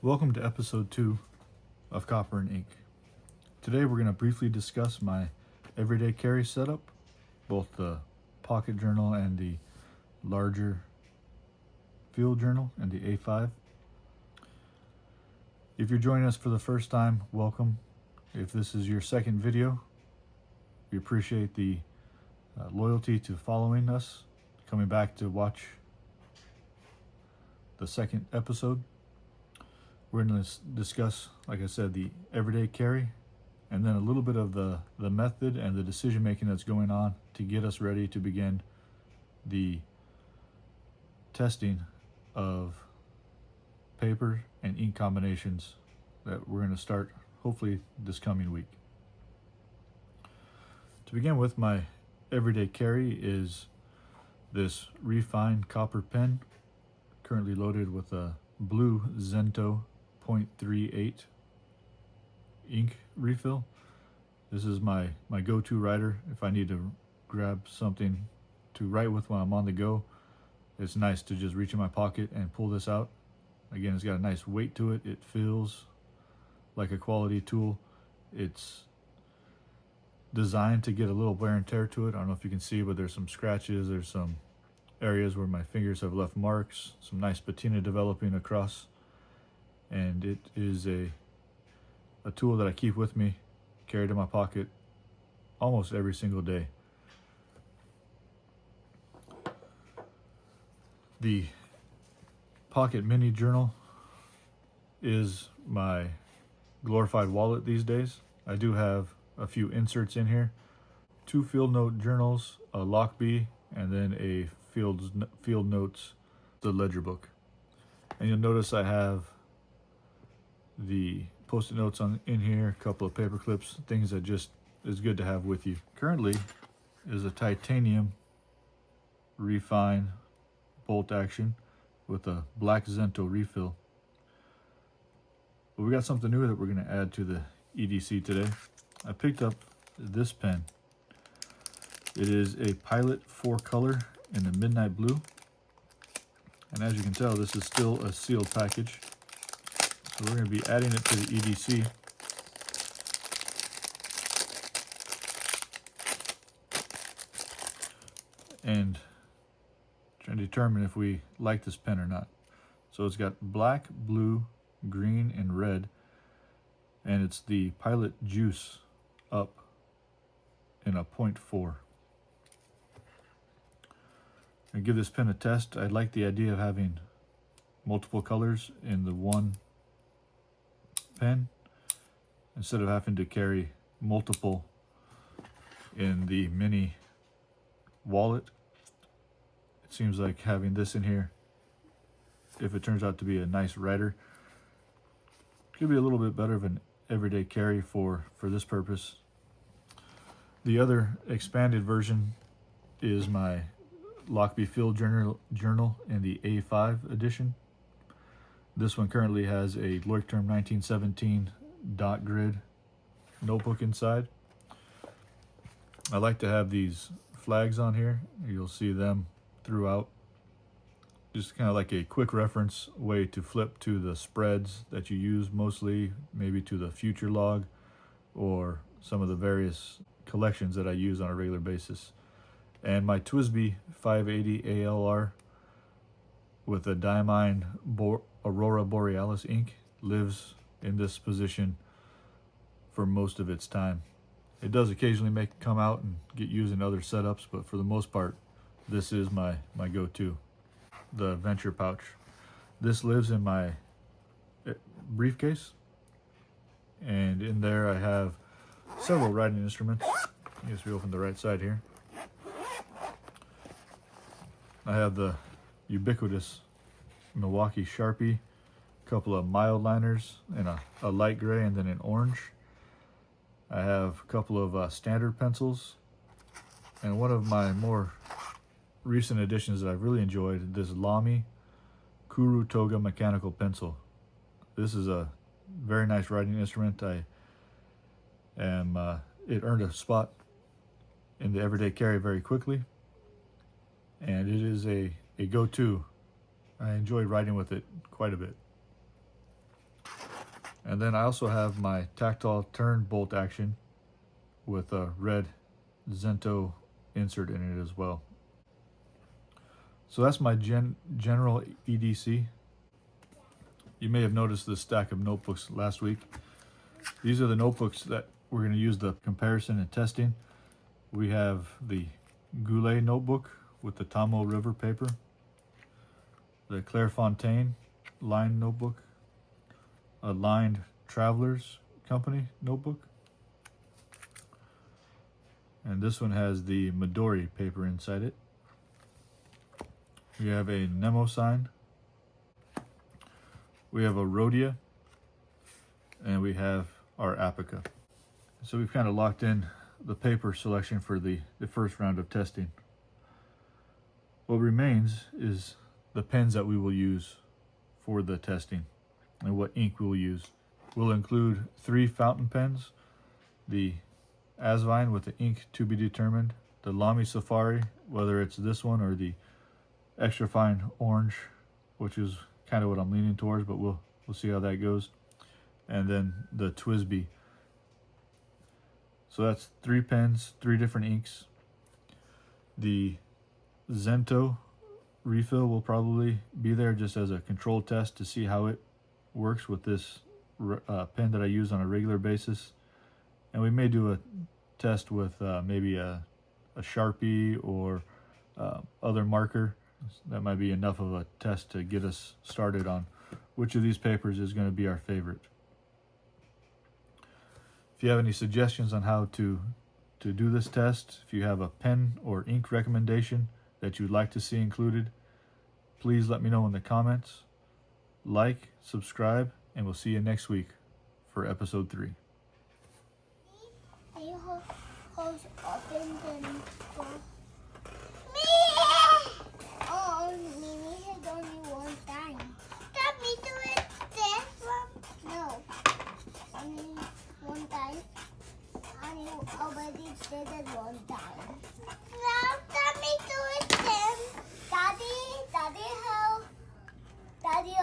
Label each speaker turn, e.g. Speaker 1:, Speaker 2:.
Speaker 1: Welcome to episode 2 of Copper and Ink. Today we're going to briefly discuss my everyday carry setup, both the pocket journal and the larger field journal and the A5. If you're joining us for the first time, welcome. If this is your second video, we appreciate the loyalty to following us, coming back to watch the second episode. We're going to discuss, like I said, the everyday carry, and then a little bit of the method and the decision making that's going on to get us ready to begin the testing of paper and ink combinations that we're going to start hopefully this coming week. To begin with, my everyday carry is this REFYNE copper pen, currently loaded with a blue Zento 0.38 ink refill. This is my go-to writer if I need to grab something to write with when I'm on the go. It's nice to just reach in my pocket and pull this out. Again, it's got a nice weight to it. It feels like a quality tool. It's designed to get a little wear and tear to it. I don't know if you can see, but there's some scratches. There's some areas where my fingers have left marks, some nice patina developing across. And it is a tool that I keep with me, carried in my pocket almost every single day. The Pocket Mini Journal is my glorified wallet these days. I do have a few inserts in here, 2 field note journals, a Lockbee, and then a field notes, the ledger book. And you'll notice I have the post-it notes in here, a couple of paper clips, things that just is good to have with you. Currently is a titanium REFYNE bolt action with a black Zento refill. But we got something new that we're going to add to the EDC today. I picked up this pen. It is a Pilot 4-color in the midnight blue. And as you can tell, this is still a sealed package. So we're going to be adding it to the EDC. And trying to determine if we like this pen or not. So it's got black, blue, green, and red. And it's the Pilot Juice Up in a 0.4. I give this pen a test. I like the idea of having multiple colors in the one pen instead of having to carry multiple in the mini wallet. It seems like having this in here, if it turns out to be a nice writer, could be a little bit better of an everyday carry for this purpose. The other expanded version is my Lockbee field journal in the A5 edition. This one currently has a Leuchtturm 1917 dot grid notebook inside. I like to have these flags on here. You'll see them throughout. Just kind of like a quick reference way to flip to the spreads that you use mostly, maybe to the future log or some of the various collections that I use on a regular basis. And my TWISBI 580 ALR with a Diamine Aurora Borealis ink lives in this position for most of its time. It does occasionally come out and get used in other setups, but for the most part, this is my go-to. The Venture pouch. This lives in my briefcase, and in there I have several writing instruments. I guess we open the right side here. I have the ubiquitous Milwaukee Sharpie, a couple of mild liners in a light gray and then an orange. I have a couple of standard pencils, and one of my more recent additions that I've really enjoyed, this Lamy Kuru Toga mechanical pencil. This is a very nice writing instrument. It earned a spot in the everyday carry very quickly, and it is a go-to. I enjoy writing with it quite a bit. And then I also have my tactile turn bolt action with a red Zento insert in it as well. So that's my general EDC. You may have noticed this stack of notebooks last week. These are the notebooks that we're going to use the comparison and testing. We have the Goulet notebook with the Tomo River paper, the Clairefontaine lined notebook, a lined Travelers Company notebook, and this one has the Midori paper inside it. We have a Nemo sign, we have a Rhodia, and we have our Apica. So we've kind of locked in the paper selection for the first round of testing. What remains is the pens that we will use for the testing and what ink we will use. We'll include 3 fountain pens, the REFYNE with the ink to be determined, the Lamy Safari, whether it's this one or the extra fine orange, which is kind of what I'm leaning towards, but we'll see how that goes, and then the TWISBI. So that's 3 pens, 3 different inks. The Zento refill will probably be there just as a control test to see how it works with this pen that I use on a regular basis. And we may do a test with maybe a Sharpie or other marker. That might be enough of a test to get us started on which of these papers is going to be our favorite. If you have any suggestions on how to do this test, if you have a pen or ink recommendation that you'd like to see included, please let me know in the comments. Like, subscribe, and we'll see you next week for episode 3.
Speaker 2: Already did it one time. Now let me do it then. Daddy, help. Daddy,